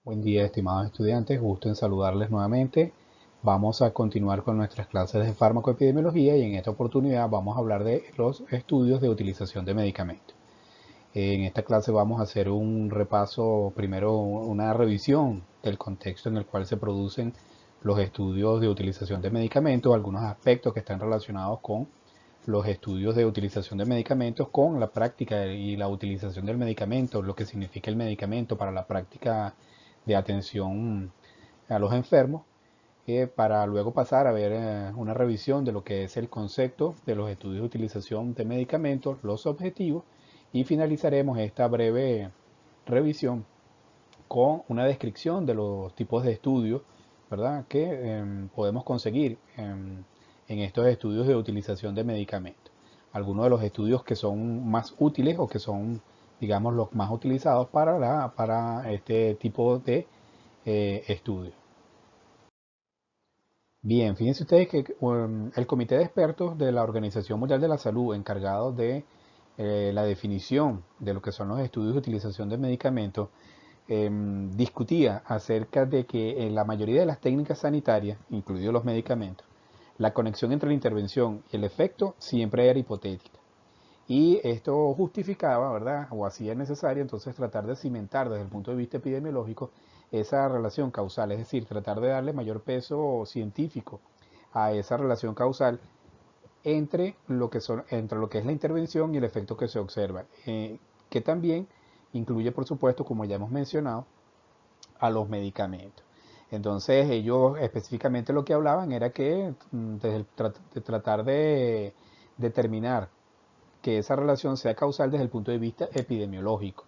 Buen día, estimados estudiantes, gusto en saludarles nuevamente. Vamos a continuar con nuestras clases de farmacoepidemiología y en esta oportunidad vamos a hablar de los estudios de utilización de medicamentos. En esta clase vamos a hacer un repaso, primero una revisión del contexto en el cual se producen los estudios de utilización de medicamentos, algunos aspectos que están relacionados con los estudios de utilización de medicamentos con la práctica y la utilización del medicamento, lo que significa el medicamento para la práctica de atención a los enfermos, para luego pasar a ver una revisión de lo que es el concepto de los estudios de utilización de medicamentos, los objetivos, y finalizaremos esta breve revisión con una descripción de los tipos de estudios, ¿verdad?, que podemos conseguir en estos estudios de utilización de medicamentos. Algunos de los estudios que son más útiles o que son, digamos, los más utilizados para este tipo de estudios. Bien, fíjense ustedes que el Comité de Expertos de la Organización Mundial de la Salud, encargado de la definición de lo que son los estudios de utilización de medicamentos, discutía acerca de que en la mayoría de las técnicas sanitarias, incluidos los medicamentos, la conexión entre la intervención y el efecto siempre era hipotética. Y esto justificaba, ¿verdad?, o hacía necesario entonces tratar de cimentar desde el punto de vista epidemiológico esa relación causal, es decir, tratar de darle mayor peso científico a esa relación causal entre lo que es la intervención y el efecto que se observa, que también incluye, por supuesto, como ya hemos mencionado, a los medicamentos. Entonces ellos específicamente lo que hablaban era que de tratar de determinar que esa relación sea causal desde el punto de vista epidemiológico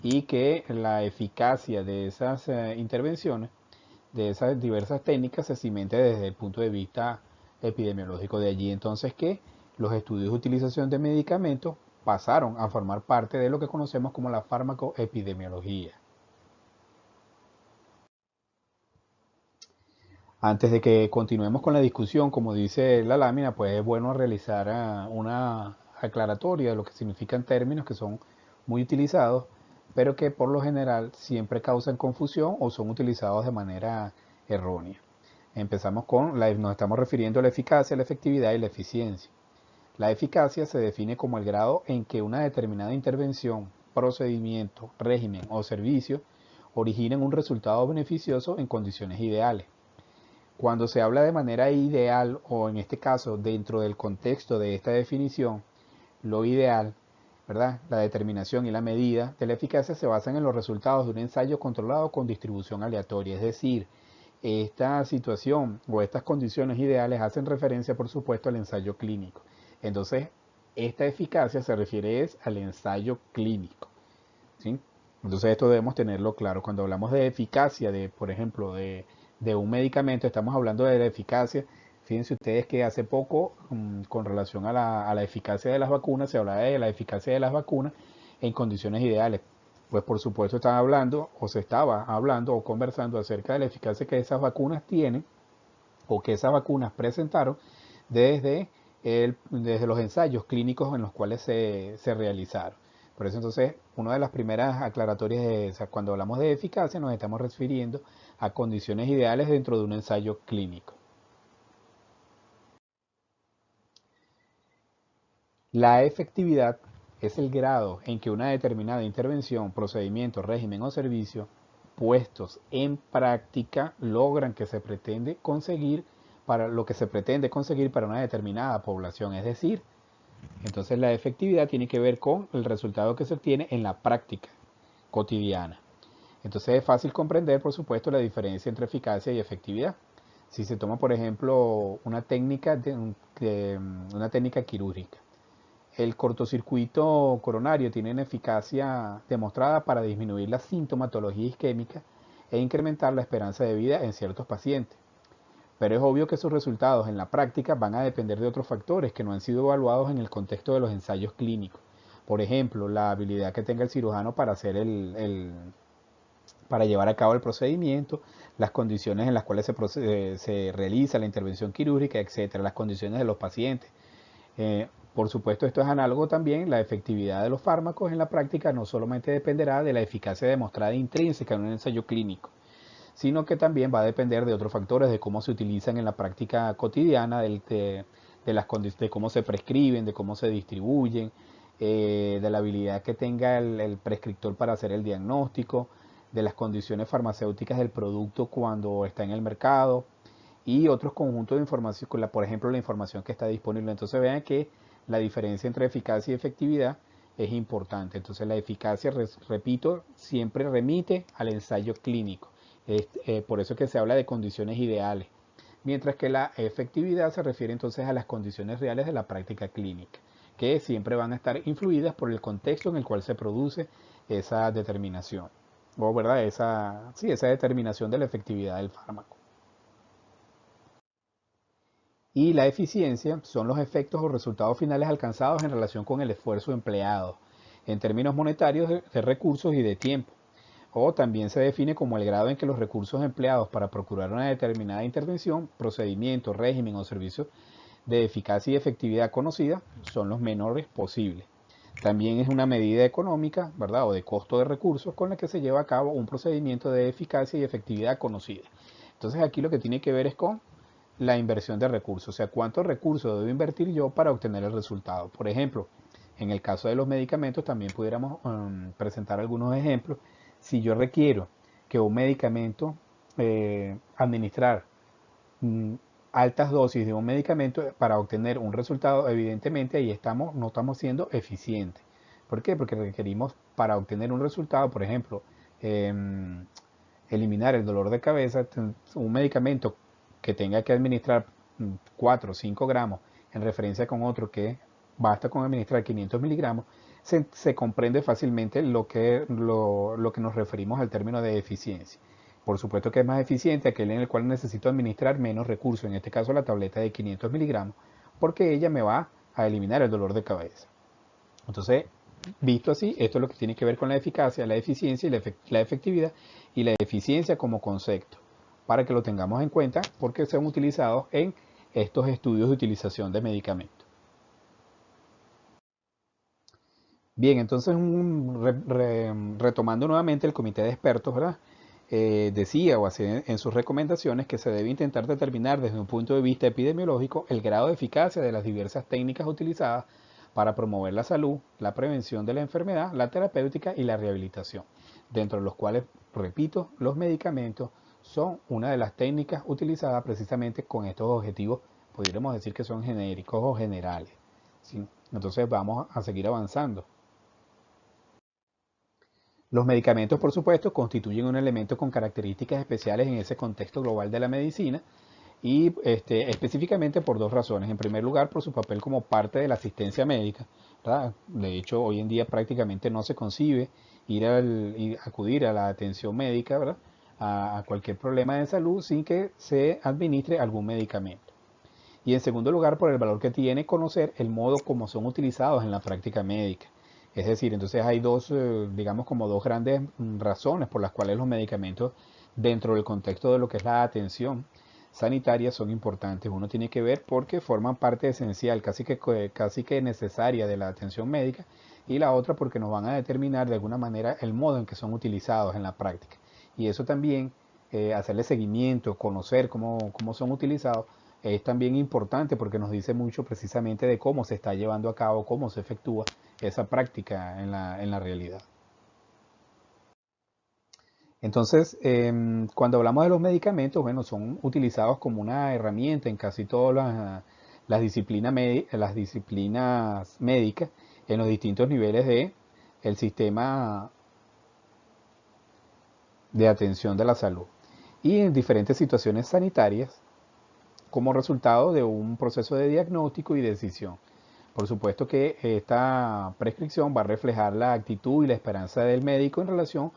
y que la eficacia de esas intervenciones, de esas diversas técnicas, se cimente desde el punto de vista epidemiológico. De allí entonces que los estudios de utilización de medicamentos pasaron a formar parte de lo que conocemos como la farmacoepidemiología. Antes de que continuemos con la discusión, como dice la lámina, pues es bueno realizar una aclaratoria de lo que significan términos que son muy utilizados, pero que por lo general siempre causan confusión o son utilizados de manera errónea. Empezamos nos estamos refiriendo a la eficacia, la efectividad y la eficiencia. La eficacia se define como el grado en que una determinada intervención, procedimiento, régimen o servicio originan un resultado beneficioso en condiciones ideales. Cuando se habla de manera ideal, o en este caso dentro del contexto de esta definición, lo ideal, ¿verdad?, la determinación y la medida de la eficacia se basan en los resultados de un ensayo controlado con distribución aleatoria. Es decir, esta situación o estas condiciones ideales hacen referencia, por supuesto, al ensayo clínico. Entonces, esta eficacia se refiere al ensayo clínico, ¿sí? Entonces esto debemos tenerlo claro. Cuando hablamos de eficacia, por ejemplo, de un medicamento, estamos hablando de la eficacia. Fíjense ustedes que hace poco, con relación a la eficacia de las vacunas, se hablaba de la eficacia de las vacunas en condiciones ideales. Pues por supuesto están hablando, o se estaba hablando o conversando acerca de la eficacia que esas vacunas tienen, o que esas vacunas presentaron desde, desde los ensayos clínicos en los cuales se realizaron. Por eso entonces, una de las primeras aclaratorias es, cuando hablamos de eficacia nos estamos refiriendo a condiciones ideales dentro de un ensayo clínico. La efectividad es el grado en que una determinada intervención, procedimiento, régimen o servicio puestos en práctica logran que se pretende conseguir para lo que se pretende conseguir para una determinada población. Es decir, entonces la efectividad tiene que ver con el resultado que se obtiene en la práctica cotidiana. Entonces es fácil comprender, por supuesto, la diferencia entre eficacia y efectividad. Si se toma, por ejemplo, una técnica quirúrgica, el cortocircuito coronario tiene una eficacia demostrada para disminuir la sintomatología isquémica e incrementar la esperanza de vida en ciertos pacientes. Pero es obvio que sus resultados en la práctica van a depender de otros factores que no han sido evaluados en el contexto de los ensayos clínicos. Por ejemplo, la habilidad que tenga el cirujano para hacer para llevar a cabo el procedimiento, las condiciones en las cuales se realiza la intervención quirúrgica, etcétera, las condiciones de los pacientes. Por supuesto, esto es análogo también, la efectividad de los fármacos en la práctica no solamente dependerá de la eficacia demostrada intrínseca en un ensayo clínico, sino que también va a depender de otros factores, de cómo se utilizan en la práctica cotidiana, de cómo se prescriben, de cómo se distribuyen, de la habilidad que tenga el prescriptor para hacer el diagnóstico, de las condiciones farmacéuticas del producto cuando está en el mercado y otros conjuntos de información, por ejemplo la información que está disponible. Entonces vean que la diferencia entre eficacia y efectividad es importante. Entonces la eficacia, repito, siempre remite al ensayo clínico. Por eso que se habla de condiciones ideales. Mientras que la efectividad se refiere entonces a las condiciones reales de la práctica clínica, que siempre van a estar influidas por el contexto en el cual se produce esa determinación, o verdad, esa determinación de la efectividad del fármaco. Y la eficiencia son los efectos o resultados finales alcanzados en relación con el esfuerzo empleado, en términos monetarios de recursos y de tiempo. O también se define como el grado en que los recursos empleados para procurar una determinada intervención, procedimiento, régimen o servicio de eficacia y efectividad conocida son los menores posibles. También es una medida económica, ¿verdad? O de costo de recursos con la que se lleva a cabo un procedimiento de eficacia y efectividad conocida. Entonces aquí lo que tiene que ver es con la inversión de recursos, o sea, cuántos recursos debo invertir yo para obtener el resultado. Por ejemplo, en el caso de los medicamentos también pudiéramos presentar algunos ejemplos. Si yo requiero que un medicamento, administrar mm, altas dosis de un medicamento para obtener un resultado, evidentemente ahí no estamos siendo eficientes. ¿Por qué? Porque requerimos para obtener un resultado, por ejemplo, em, eliminar el dolor de cabeza, un medicamento que tenga que administrar 4 o 5 gramos en referencia con otro que basta con administrar 500 miligramos, se comprende fácilmente lo que nos referimos al término de eficiencia. Por supuesto que es más eficiente aquel en el cual necesito administrar menos recursos, en este caso la tableta de 500 miligramos, porque ella me va a eliminar el dolor de cabeza. Entonces, visto así, esto es lo que tiene que ver con la eficacia, la eficiencia y la efectividad, y la eficiencia como concepto, para que lo tengamos en cuenta porque son utilizados en estos estudios de utilización de medicamentos. Bien, entonces retomando nuevamente el comité de expertos, ¿verdad? Decía o hacía en sus recomendaciones que se debe intentar determinar desde un punto de vista epidemiológico el grado de eficacia de las diversas técnicas utilizadas para promover la salud, la prevención de la enfermedad, la terapéutica y la rehabilitación, dentro de los cuales, repito, los medicamentos son una de las técnicas utilizadas precisamente con estos objetivos, podríamos decir que son genéricos o generales, ¿sí? Entonces vamos a seguir avanzando. Los medicamentos, por supuesto, constituyen un elemento con características especiales en ese contexto global de la medicina y específicamente por dos razones. En primer lugar, por su papel como parte de la asistencia médica, ¿verdad? De hecho, hoy en día prácticamente no se concibe acudir a la atención médica, ¿verdad? A cualquier problema de salud sin que se administre algún medicamento. Y en segundo lugar, por el valor que tiene conocer el modo como son utilizados en la práctica médica. Es decir, entonces hay digamos como dos grandes razones por las cuales los medicamentos dentro del contexto de lo que es la atención sanitaria son importantes. Uno tiene que ver porque forman parte esencial, casi que necesaria de la atención médica, y la otra porque nos van a determinar de alguna manera el modo en que son utilizados en la práctica. Y eso también, hacerle seguimiento, conocer cómo son utilizados, es también importante porque nos dice mucho precisamente de cómo se está llevando a cabo, cómo se efectúa esa práctica en la realidad. Entonces, cuando hablamos de los medicamentos, bueno, son utilizados como una herramienta en casi todas las disciplinas médicas en los distintos niveles de el sistema de atención de la salud y en diferentes situaciones sanitarias como resultado de un proceso de diagnóstico y decisión. Por supuesto que esta prescripción va a reflejar la actitud y la esperanza del médico en relación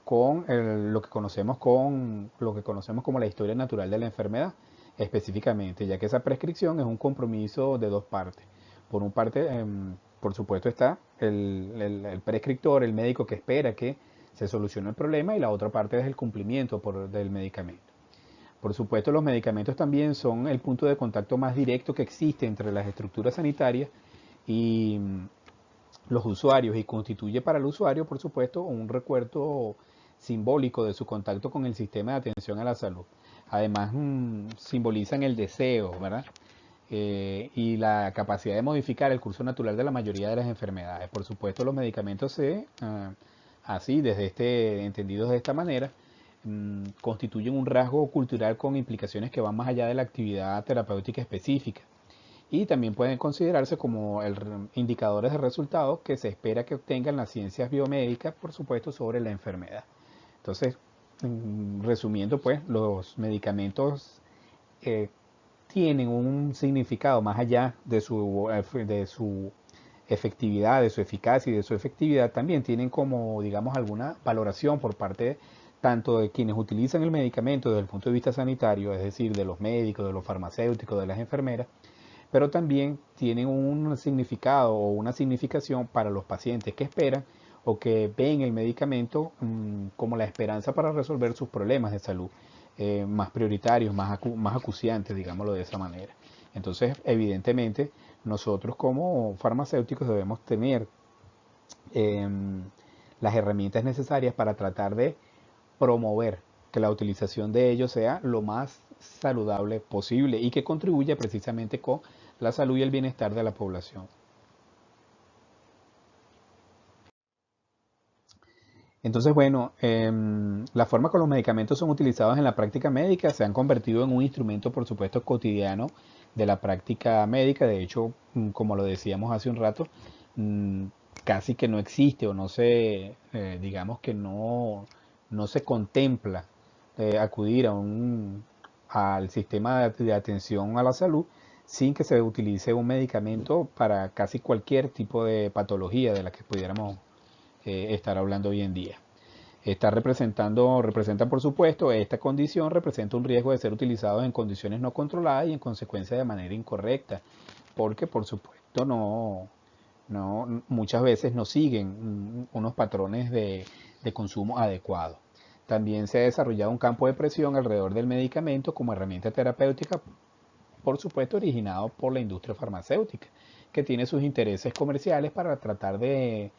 con lo que conocemos como la historia natural de la enfermedad, específicamente, ya que esa prescripción es un compromiso de dos partes. Por un parte, por supuesto, está el prescriptor, el médico que espera que se solucione el problema, y la otra parte es el cumplimiento del medicamento. Por supuesto, los medicamentos también son el punto de contacto más directo que existe entre las estructuras sanitarias y los usuarios, y constituye para el usuario, por supuesto, un recuerdo simbólico de su contacto con el sistema de atención a la salud. Además, simbolizan el deseo, ¿verdad? Y la capacidad de modificar el curso natural de la mayoría de las enfermedades. Por supuesto, los medicamentos así, entendidos de esta manera, constituyen un rasgo cultural con implicaciones que van más allá de la actividad terapéutica específica. Y también pueden considerarse como indicadores de resultados que se espera que obtengan las ciencias biomédicas, por supuesto, sobre la enfermedad. Entonces, resumiendo, pues, los medicamentos tienen un significado más allá de su efectividad, de su eficacia y de su efectividad. También tienen como, digamos, alguna valoración por parte tanto de quienes utilizan el medicamento desde el punto de vista sanitario, es decir, de los médicos, de los farmacéuticos, de las enfermeras, pero también tienen un significado o una significación para los pacientes que esperan o que ven el medicamento como la esperanza para resolver sus problemas de salud más prioritarios, más acuciantes, digámoslo de esa manera. Entonces, evidentemente, nosotros como farmacéuticos debemos tener las herramientas necesarias para tratar de promover que la utilización de ellos sea lo más saludable posible y que contribuya precisamente con la salud y el bienestar de la población. Entonces, bueno, la forma como los medicamentos son utilizados en la práctica médica se han convertido en un instrumento, por supuesto, cotidiano de la práctica médica. De hecho, como lo decíamos hace un rato, mm, casi que no existe o no se, digamos que no se contempla acudir al sistema de atención a la salud sin que se utilice un medicamento para casi cualquier tipo de patología de la que pudiéramos estar hablando hoy en día. Representa por supuesto, esta condición representa un riesgo de ser utilizados en condiciones no controladas y en consecuencia de manera incorrecta, porque por supuesto muchas veces no siguen unos patrones de consumo adecuados. También se ha desarrollado un campo de presión alrededor del medicamento como herramienta terapéutica, por supuesto originado por la industria farmacéutica, que tiene sus intereses comerciales para tratar de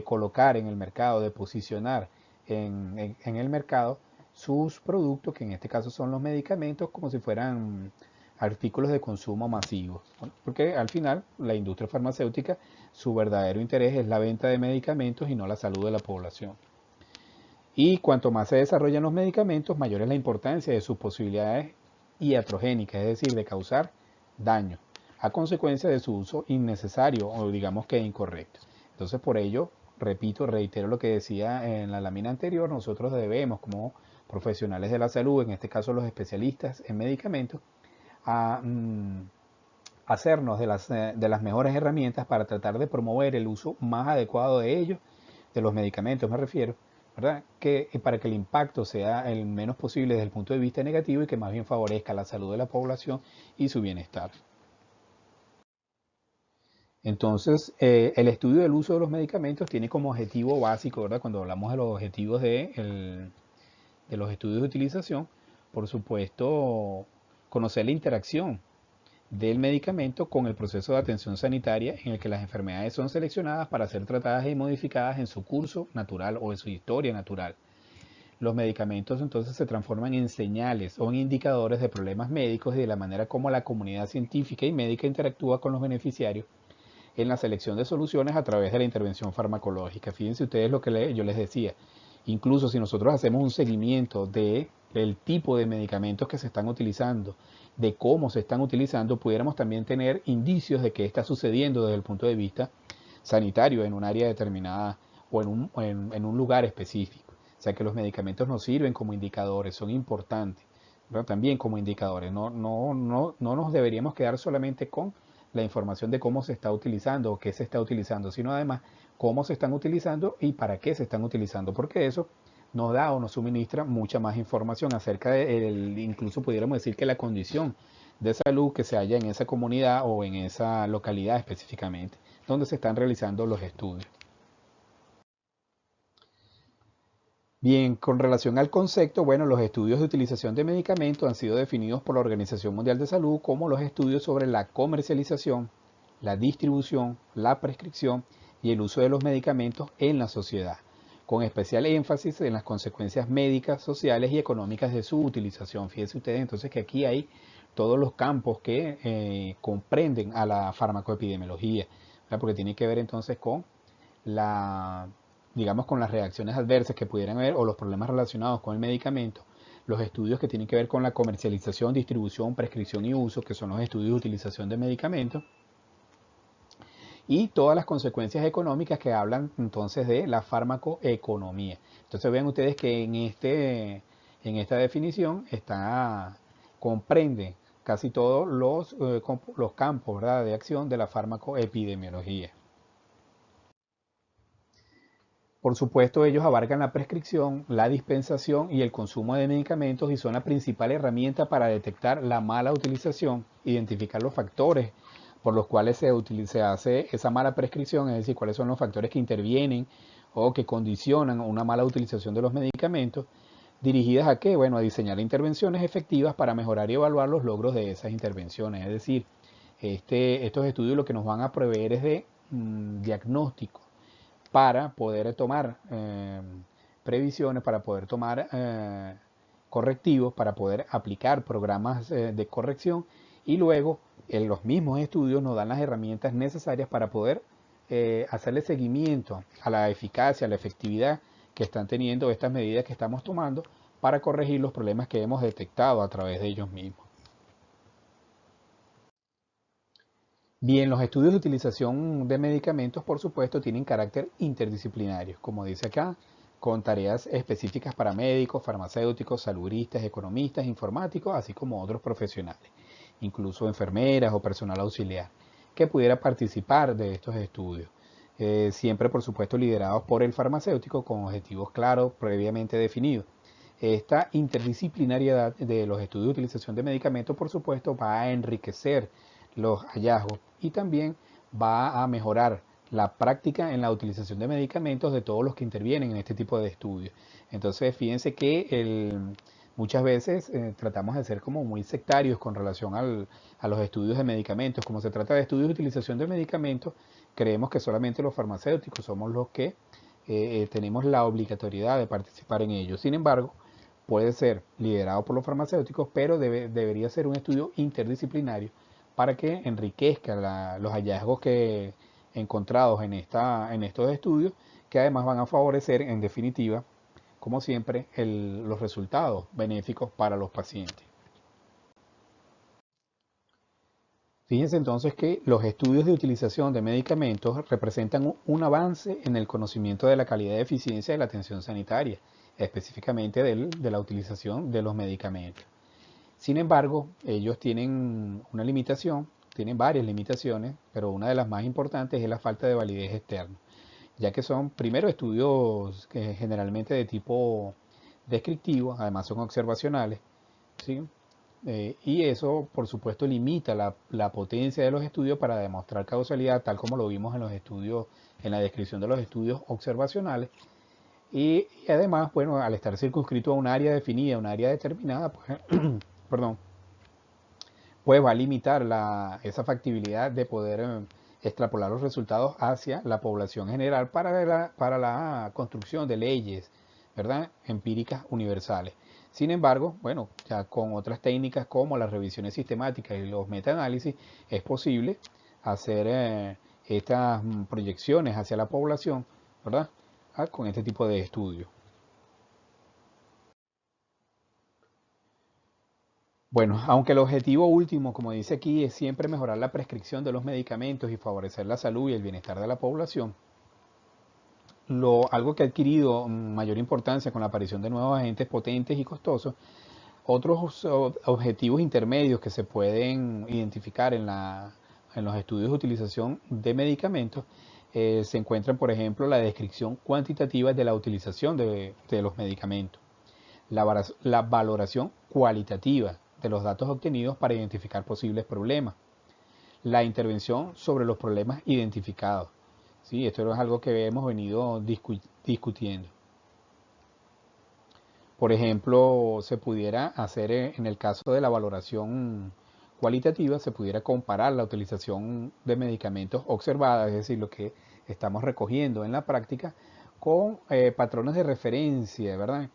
colocar en el mercado, de posicionar en el mercado sus productos, que en este caso son los medicamentos, como si fueran artículos de consumo masivos. Porque al final la industria farmacéutica, su verdadero interés es la venta de medicamentos y no la salud de la población. Y cuanto más se desarrollan los medicamentos, mayor es la importancia de sus posibilidades iatrogénicas, es decir, de causar daño, a consecuencia de su uso innecesario o digamos que incorrecto. Entonces, por ello, repito, reitero lo que decía en la lámina anterior, nosotros debemos, como profesionales de la salud, en este caso los especialistas en medicamentos, a hacernos de las mejores herramientas para tratar de promover el uso más adecuado de ellos, de los medicamentos me refiero, ¿verdad? Para que el impacto sea el menos posible desde el punto de vista negativo y que más bien favorezca la salud de la población y su bienestar. Entonces, el estudio del uso de los medicamentos tiene como objetivo básico, ¿verdad? Cuando hablamos de los objetivos de los estudios de utilización, por supuesto, conocer la interacción del medicamento con el proceso de atención sanitaria en el que las enfermedades son seleccionadas para ser tratadas y modificadas en su curso natural o en su historia natural. Los medicamentos entonces se transforman en señales o en indicadores de problemas médicos y de la manera como la comunidad científica y médica interactúa con los beneficiarios en la selección de soluciones a través de la intervención farmacológica. Fíjense ustedes lo que yo les decía. Incluso si nosotros hacemos un seguimiento del tipo de medicamentos que se están utilizando, de cómo se están utilizando, pudiéramos también tener indicios de qué está sucediendo desde el punto de vista sanitario en un área determinada o en un lugar específico. O sea que los medicamentos nos sirven como indicadores, son importantes, pero también como indicadores. No nos deberíamos quedar solamente con la información de cómo se está utilizando o qué se está utilizando, sino además cómo se están utilizando y para qué se están utilizando, porque eso nos da o nos suministra mucha más información acerca incluso pudiéramos decir que la condición de salud que se halla en esa comunidad o en esa localidad específicamente, donde se están realizando los estudios. Bien, con relación al concepto, bueno, los estudios de utilización de medicamentos han sido definidos por la Organización Mundial de Salud como los estudios sobre la comercialización, la distribución, la prescripción y el uso de los medicamentos en la sociedad, con especial énfasis en las consecuencias médicas, sociales y económicas de su utilización. Fíjense ustedes entonces que aquí hay todos los campos que comprenden a la farmacoepidemiología, ¿verdad? Porque tiene que ver entonces con la, digamos, con las reacciones adversas que pudieran haber o los problemas relacionados con el medicamento, los estudios que tienen que ver con la comercialización, distribución, prescripción y uso, que son los estudios de utilización de medicamentos, y todas las consecuencias económicas que hablan entonces de la farmacoeconomía. Entonces vean ustedes que en esta definición comprende casi todos los campos, ¿verdad?, de acción de la farmacoepidemiología. Por supuesto, ellos abarcan la prescripción, la dispensación y el consumo de medicamentos y son la principal herramienta para detectar la mala utilización, identificar los factores por los cuales se hace esa mala prescripción, es decir, cuáles son los factores que intervienen o que condicionan una mala utilización de los medicamentos, dirigidas a qué? Bueno, a diseñar intervenciones efectivas para mejorar y evaluar los logros de esas intervenciones. Es decir, estos estudios lo que nos van a proveer es de diagnóstico para poder tomar previsiones, para poder tomar correctivos, para poder aplicar programas de corrección y luego en los mismos estudios nos dan las herramientas necesarias para poder hacerle seguimiento a la eficacia, a la efectividad que están teniendo estas medidas que estamos tomando para corregir los problemas que hemos detectado a través de ellos mismos. Bien, los estudios de utilización de medicamentos, por supuesto, tienen carácter interdisciplinario, como dice acá, con tareas específicas para médicos, farmacéuticos, saludistas, economistas, informáticos, así como otros profesionales, incluso enfermeras o personal auxiliar, que pudiera participar de estos estudios. Siempre, por supuesto, liderados por el farmacéutico con objetivos claros, previamente definidos. Esta interdisciplinariedad de los estudios de utilización de medicamentos, por supuesto, va a enriquecer los hallazgos y también va a mejorar la práctica en la utilización de medicamentos de todos los que intervienen en este tipo de estudios. Entonces, fíjense que muchas veces tratamos de ser como muy sectarios con relación a los estudios de medicamentos. Como se trata de estudios de utilización de medicamentos, creemos que solamente los farmacéuticos somos los que tenemos la obligatoriedad de participar en ellos. Sin embargo, puede ser liderado por los farmacéuticos, pero debería ser un estudio interdisciplinario para que enriquezca los hallazgos que encontrados en estos estudios, que además van a favorecer, en definitiva, como siempre, los resultados benéficos para los pacientes. Fíjense entonces que los estudios de utilización de medicamentos representan un avance en el conocimiento de la calidad y eficiencia de la atención sanitaria, específicamente de la utilización de los medicamentos. Sin embargo, ellos tienen una limitación, tienen varias limitaciones, pero una de las más importantes es la falta de validez externa, ya que son primero estudios que generalmente de tipo descriptivo, además son observacionales, ¿sí? Y eso, por supuesto, limita la potencia de los estudios para demostrar causalidad, tal como lo vimos en los estudios, en la descripción de los estudios observacionales. Y además, bueno, al estar circunscrito a un área definida, un área determinada, pues, perdón, pues va a limitar esa factibilidad de poder extrapolar los resultados hacia la población general para la construcción de leyes, ¿verdad?, empíricas universales. Sin embargo, bueno, ya con otras técnicas como las revisiones sistemáticas y los metaanálisis es posible hacer estas proyecciones hacia la población, ¿verdad?, con este tipo de estudios. Bueno, aunque el objetivo último, como dice aquí, es siempre mejorar la prescripción de los medicamentos y favorecer la salud y el bienestar de la población, algo que ha adquirido mayor importancia con la aparición de nuevos agentes potentes y costosos, otros objetivos intermedios que se pueden identificar en los estudios de utilización de medicamentos se encuentran, por ejemplo, la descripción cuantitativa de la utilización de los medicamentos, la valoración cualitativa de los datos obtenidos para identificar posibles problemas, la intervención sobre los problemas identificados. ¿Sí? Esto es algo que hemos venido discutiendo. Por ejemplo, se pudiera hacer en el caso de la valoración cualitativa, se pudiera comparar la utilización de medicamentos observada, es decir, lo que estamos recogiendo en la práctica, con patrones de referencia, ¿verdad?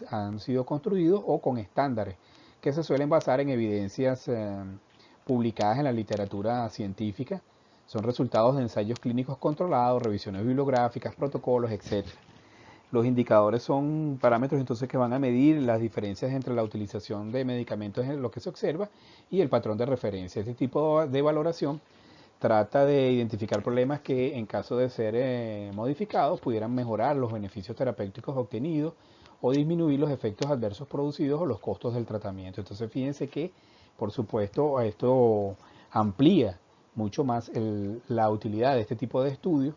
Han sido construidos o con estándares que se suelen basar en evidencias publicadas en la literatura científica. Son resultados de ensayos clínicos controlados, revisiones bibliográficas, protocolos, etc. Los indicadores son parámetros entonces que van a medir las diferencias entre la utilización de medicamentos en lo que se observa y el patrón de referencia. Este tipo de valoración trata de identificar problemas que en caso de ser modificados pudieran mejorar los beneficios terapéuticos obtenidos o disminuir los efectos adversos producidos o los costos del tratamiento. Entonces fíjense que por supuesto esto amplía mucho más la utilidad de este tipo de estudios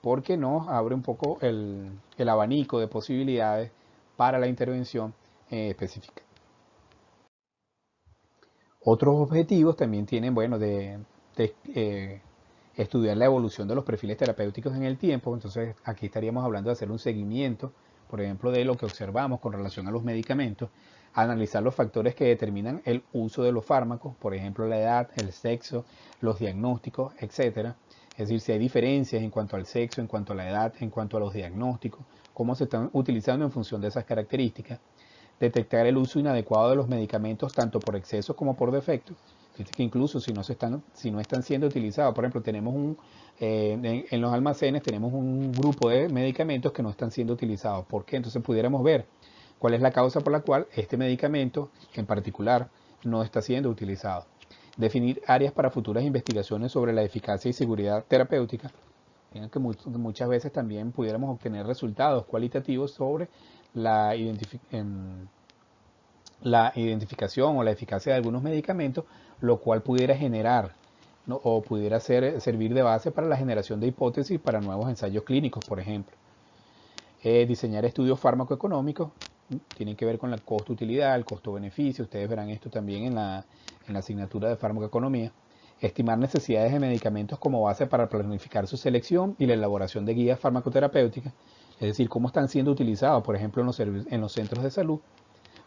porque nos abre un poco el abanico de posibilidades para la intervención específica. Otros objetivos también tienen, bueno, de estudiar la evolución de los perfiles terapéuticos en el tiempo. Entonces aquí estaríamos hablando de hacer un seguimiento, por ejemplo, de lo que observamos con relación a los medicamentos, analizar los factores que determinan el uso de los fármacos, por ejemplo, la edad, el sexo, los diagnósticos, etcétera. Es decir, si hay diferencias en cuanto al sexo, en cuanto a la edad, en cuanto a los diagnósticos, cómo se están utilizando en función de esas características. Detectar el uso inadecuado de los medicamentos tanto por exceso como por defecto. Fíjate que incluso si no están siendo utilizados, por ejemplo, en los almacenes tenemos un grupo de medicamentos que no están siendo utilizados. ¿Por qué? Entonces pudiéramos ver cuál es la causa por la cual este medicamento en particular no está siendo utilizado. Definir áreas para futuras investigaciones sobre la eficacia y seguridad terapéutica. Fíjense que muchas veces también pudiéramos obtener resultados cualitativos sobre la identificación o la eficacia de algunos medicamentos, lo cual pudiera generar, ¿no? O pudiera servir de base para la generación de hipótesis para nuevos ensayos clínicos, por ejemplo. Diseñar estudios farmacoeconómicos, tienen que ver con la costo-utilidad, el costo-beneficio, ustedes verán esto también en la asignatura de farmacoeconomía. Estimar necesidades de medicamentos como base para planificar su selección y la elaboración de guías farmacoterapéuticas, es decir, cómo están siendo utilizados, por ejemplo, en los centros de salud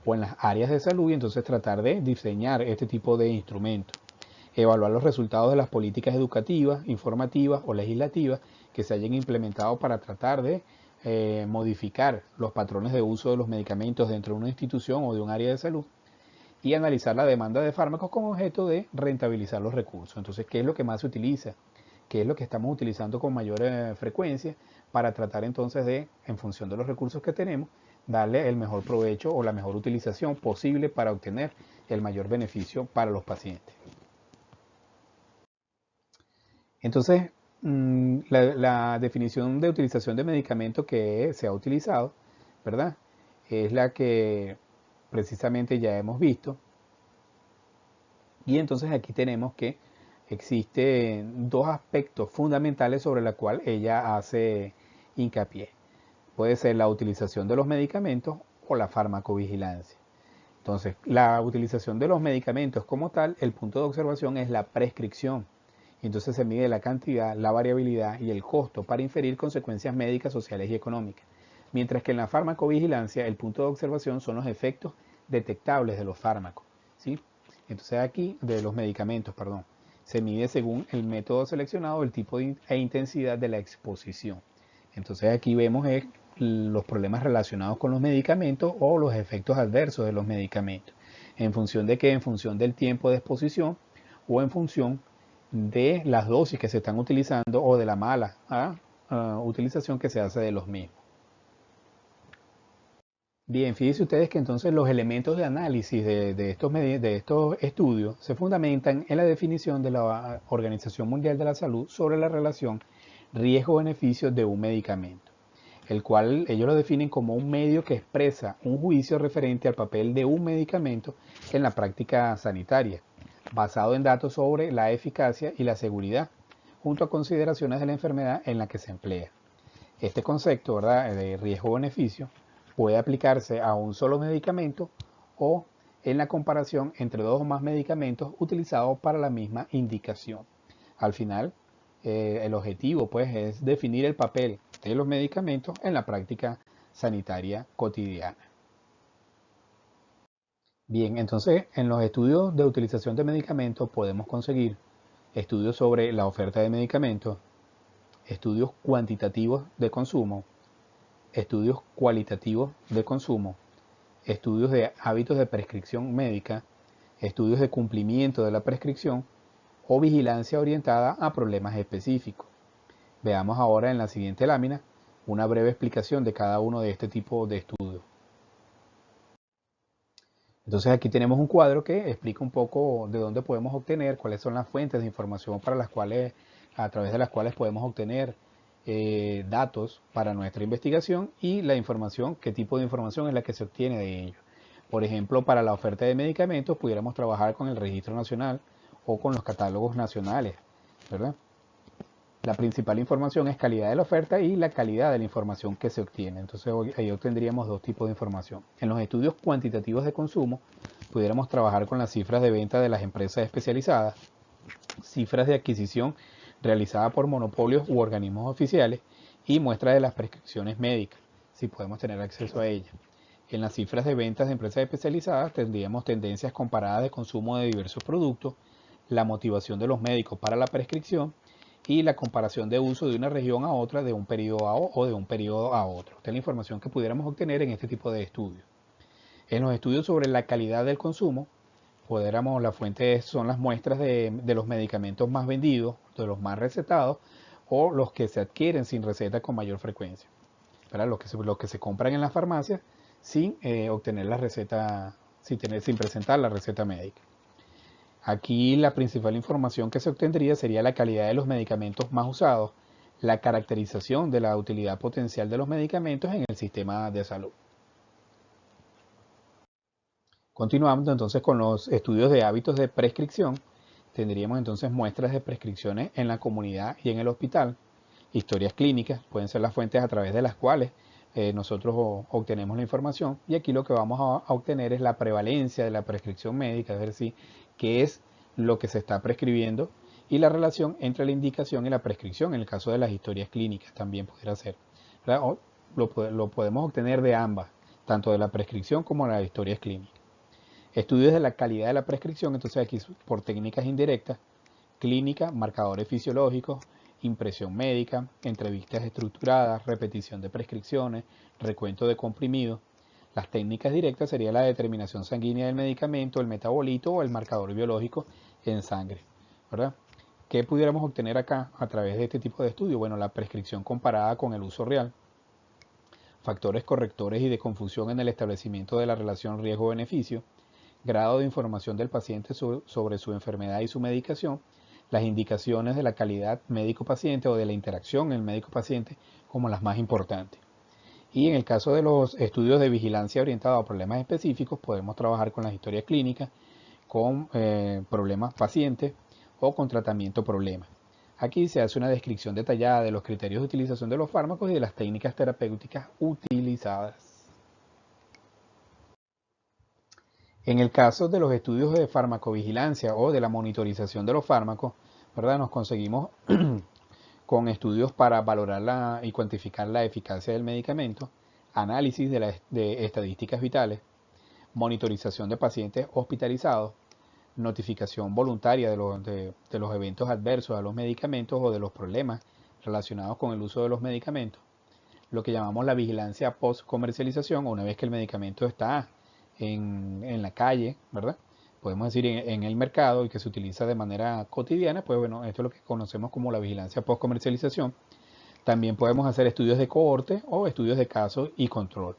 o en las áreas de salud, y entonces tratar de diseñar este tipo de instrumentos. Evaluar los resultados de las políticas educativas, informativas o legislativas que se hayan implementado para tratar de modificar los patrones de uso de los medicamentos dentro de una institución o de un área de salud, y analizar la demanda de fármacos con objeto de rentabilizar los recursos. Entonces, ¿qué es lo que más se utiliza? ¿Qué es lo que estamos utilizando con mayor frecuencia para tratar entonces de, en función de los recursos que tenemos, darle el mejor provecho o la mejor utilización posible para obtener el mayor beneficio para los pacientes? Entonces, la definición de utilización de medicamento que se ha utilizado, ¿verdad? Es la que precisamente ya hemos visto. Y entonces aquí tenemos que existen dos aspectos fundamentales sobre los cuales ella hace hincapié. Puede ser la utilización de los medicamentos o la farmacovigilancia. Entonces, la utilización de los medicamentos como tal, el punto de observación es la prescripción. Entonces se mide la cantidad, la variabilidad y el costo para inferir consecuencias médicas, sociales y económicas. Mientras que en la farmacovigilancia el punto de observación son los efectos detectables de los fármacos, ¿sí? Entonces aquí, de los medicamentos, perdón, se mide según el método seleccionado, el tipo e intensidad de la exposición. Entonces aquí vemos los problemas relacionados con los medicamentos o los efectos adversos de los medicamentos. ¿En función de qué? En función del tiempo de exposición o en función de las dosis que se están utilizando o de la mala utilización que se hace de los mismos. Bien, fíjense ustedes que entonces los elementos de análisis de estos estudios se fundamentan en la definición de la Organización Mundial de la Salud sobre la relación riesgo-beneficio de un medicamento, el cual ellos lo definen como un medio que expresa un juicio referente al papel de un medicamento en la práctica sanitaria, basado en datos sobre la eficacia y la seguridad, junto a consideraciones de la enfermedad en la que se emplea. Este concepto, ¿verdad?, de riesgo-beneficio puede aplicarse a un solo medicamento o en la comparación entre dos o más medicamentos utilizados para la misma indicación. Al final, el objetivo pues, es definir el papel de los medicamentos en la práctica sanitaria cotidiana. Bien, entonces en los estudios de utilización de medicamentos podemos conseguir estudios sobre la oferta de medicamentos, estudios cuantitativos de consumo, estudios cualitativos de consumo, estudios de hábitos de prescripción médica, estudios de cumplimiento de la prescripción o vigilancia orientada a problemas específicos. Veamos ahora en la siguiente lámina una breve explicación de cada uno de este tipo de estudios. Entonces aquí tenemos un cuadro que explica un poco de dónde podemos obtener, cuáles son las fuentes de información para las cuales, a través de las cuales podemos obtener datos para nuestra investigación y la información, qué tipo de información es la que se obtiene de ello. Por ejemplo, para la oferta de medicamentos pudiéramos trabajar con el Registro Nacional o con los catálogos nacionales, ¿verdad? La principal información es calidad de la oferta y la calidad de la información que se obtiene. Entonces ahí obtendríamos dos tipos de información. En los estudios cuantitativos de consumo pudiéramos trabajar con las cifras de venta de las empresas especializadas, cifras de adquisición realizada por monopolios u organismos oficiales y muestras de las prescripciones médicas, si podemos tener acceso a ellas. En las cifras de ventas de empresas especializadas tendríamos tendencias comparadas de consumo de diversos productos, la motivación de los médicos para la prescripción y la comparación de uso de una región a otra, de un periodo o de un periodo a otro. Esta es la información que pudiéramos obtener en este tipo de estudios. En los estudios sobre la calidad del consumo, la fuente son las muestras de los medicamentos más vendidos, de los más recetados o los que se adquieren sin receta con mayor frecuencia. Los que se compran en la farmacia sin obtener la receta, sin presentar la receta médica. Aquí la principal información que se obtendría sería la calidad de los medicamentos más usados, la caracterización de la utilidad potencial de los medicamentos en el sistema de salud. Continuamos entonces con los estudios de hábitos de prescripción. Tendríamos entonces muestras de prescripciones en la comunidad y en el hospital. Historias clínicas pueden ser las fuentes a través de las cuales nosotros obtenemos la información. Y aquí lo que vamos a obtener es la prevalencia de la prescripción médica, es decir, qué es lo que se está prescribiendo y la relación entre la indicación y la prescripción en el caso de las historias clínicas también pudiera ser. Lo podemos obtener de ambas, tanto de la prescripción como de las historias clínicas. Estudios de la calidad de la prescripción, entonces aquí por técnicas indirectas, clínica, marcadores fisiológicos, impresión médica, entrevistas estructuradas, repetición de prescripciones, recuento de comprimidos. Las técnicas directas sería la determinación sanguínea del medicamento, el metabolito o el marcador biológico en sangre, ¿verdad? ¿Qué pudiéramos obtener acá a través de este tipo de estudio? Bueno, la prescripción comparada con el uso real, factores correctores y de confusión en el establecimiento de la relación riesgo-beneficio, grado de información del paciente sobre su enfermedad y su medicación, las indicaciones de la calidad médico-paciente o de la interacción en el médico-paciente como las más importantes. Y en el caso de los estudios de vigilancia orientados a problemas específicos, podemos trabajar con las historias clínicas, con problemas pacientes o con tratamiento problemas. Aquí se hace una descripción detallada de los criterios de utilización de los fármacos y de las técnicas terapéuticas utilizadas. En el caso de los estudios de farmacovigilancia o de la monitorización de los fármacos, ¿verdad? Nos conseguimos con estudios para valorar y cuantificar la eficacia del medicamento, análisis de estadísticas vitales, monitorización de pacientes hospitalizados, notificación voluntaria de los eventos adversos a los medicamentos o de los problemas relacionados con el uso de los medicamentos, lo que llamamos la vigilancia post-comercialización, una vez que el medicamento está en la calle, ¿verdad? Podemos decir en el mercado y que se utiliza de manera cotidiana, pues bueno, esto es lo que conocemos como la vigilancia post-comercialización. También podemos hacer estudios de cohorte o estudios de casos y control.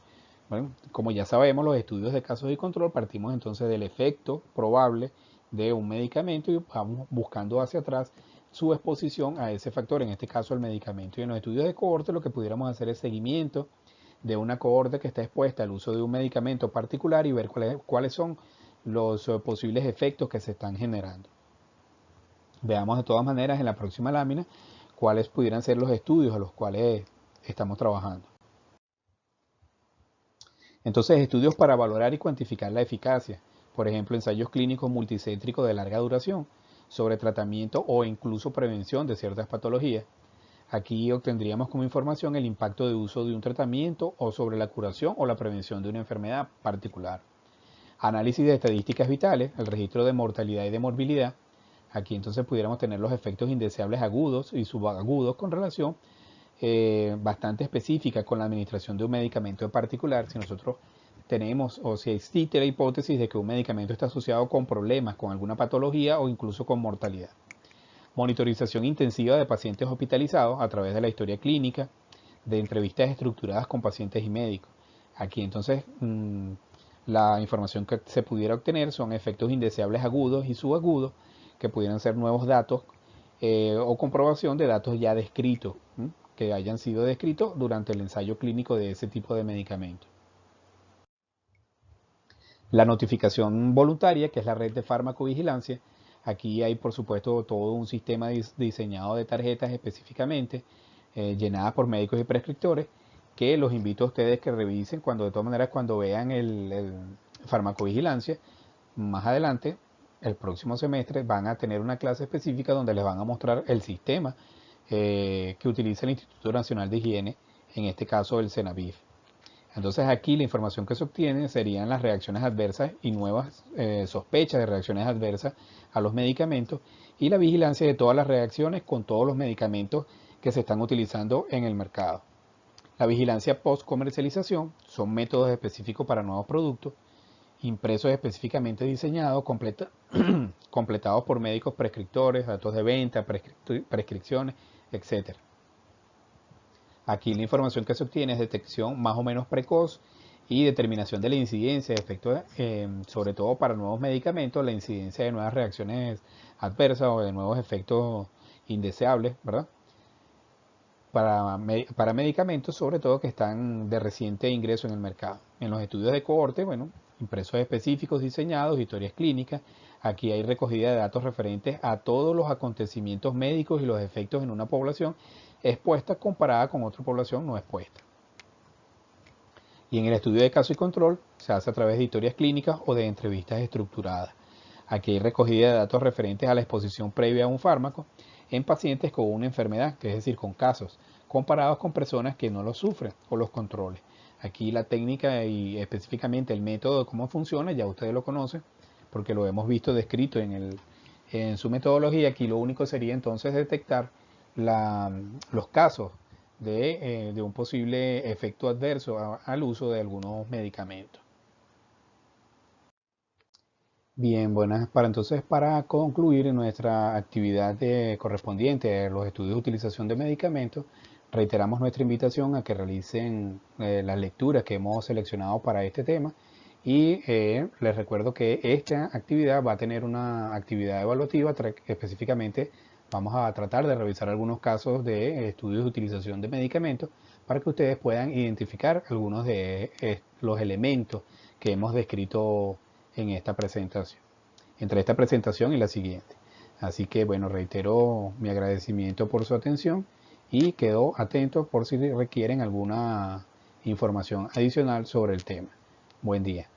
Bueno, como ya sabemos, los estudios de casos y control partimos entonces del efecto probable de un medicamento y vamos buscando hacia atrás su exposición a ese factor, en este caso el medicamento. Y en los estudios de cohorte lo que pudiéramos hacer es seguimiento de una cohorte que está expuesta al uso de un medicamento particular y ver cuáles son los posibles efectos que se están generando. Veamos de todas maneras en la próxima lámina cuáles pudieran ser los estudios a los cuales estamos trabajando. Entonces, estudios para valorar y cuantificar la eficacia, por ejemplo, ensayos clínicos multicéntricos de larga duración sobre tratamiento o incluso prevención de ciertas patologías. Aquí obtendríamos como información el impacto de uso de un tratamiento o sobre la curación o la prevención de una enfermedad particular. Análisis de estadísticas vitales, el registro de mortalidad y de morbilidad. Aquí entonces pudiéramos tener los efectos indeseables agudos y subagudos con relación bastante específica con la administración de un medicamento en particular. Si nosotros tenemos o si existe la hipótesis de que un medicamento está asociado con problemas, con alguna patología o incluso con mortalidad. Monitorización intensiva de pacientes hospitalizados a través de la historia clínica, de entrevistas estructuradas con pacientes y médicos. Aquí entonces la información que se pudiera obtener son efectos indeseables agudos y subagudos, que pudieran ser nuevos datos o comprobación de datos ya descritos, que hayan sido descritos durante el ensayo clínico de ese tipo de medicamento. La notificación voluntaria, que es la red de farmacovigilancia. Aquí hay, por supuesto, todo un sistema diseñado de tarjetas específicamente, llenadas por médicos y prescriptores, que los invito a ustedes que revisen de todas maneras, cuando vean el farmacovigilancia, más adelante, el próximo semestre, van a tener una clase específica donde les van a mostrar el sistema que utiliza el Instituto Nacional de Higiene, en este caso el CENAVIF. Entonces aquí la información que se obtiene serían las reacciones adversas y nuevas sospechas de reacciones adversas a los medicamentos y la vigilancia de todas las reacciones con todos los medicamentos que se están utilizando en el mercado. La vigilancia post-comercialización son métodos específicos para nuevos productos, impresos específicamente diseñados, completados por médicos prescriptores, datos de venta, prescripciones, etc. Aquí la información que se obtiene es detección más o menos precoz y determinación de la incidencia de efectos, sobre todo para nuevos medicamentos, la incidencia de nuevas reacciones adversas o de nuevos efectos indeseables, ¿verdad? Para medicamentos, sobre todo que están de reciente ingreso en el mercado. En los estudios de cohorte, bueno, impresos específicos diseñados, historias clínicas. Aquí hay recogida de datos referentes a todos los acontecimientos médicos y los efectos en una población expuesta comparada con otra población no expuesta. Y en el estudio de caso y control se hace a través de historias clínicas o de entrevistas estructuradas. Aquí hay recogida de datos referentes a la exposición previa a un fármaco en pacientes con una enfermedad, que es decir, con casos, comparados con personas que no lo sufren o los controles. Aquí la técnica y específicamente el método de cómo funciona, ya ustedes lo conocen, porque lo hemos visto descrito en su metodología. Aquí lo único sería entonces detectar los casos de un posible efecto adverso al uso de algunos medicamentos. Bien, buenas. Para concluir nuestra actividad correspondiente a los estudios de utilización de medicamentos, reiteramos nuestra invitación a que realicen las lecturas que hemos seleccionado para este tema y les recuerdo que esta actividad va a tener una actividad evaluativa. Específicamente vamos a tratar de revisar algunos casos de estudios de utilización de medicamentos para que ustedes puedan identificar algunos de los elementos que hemos descrito en esta presentación, entre esta presentación y la siguiente. Así que bueno, reitero mi agradecimiento por su atención y quedo atento por si requieren alguna información adicional sobre el tema. Buen día.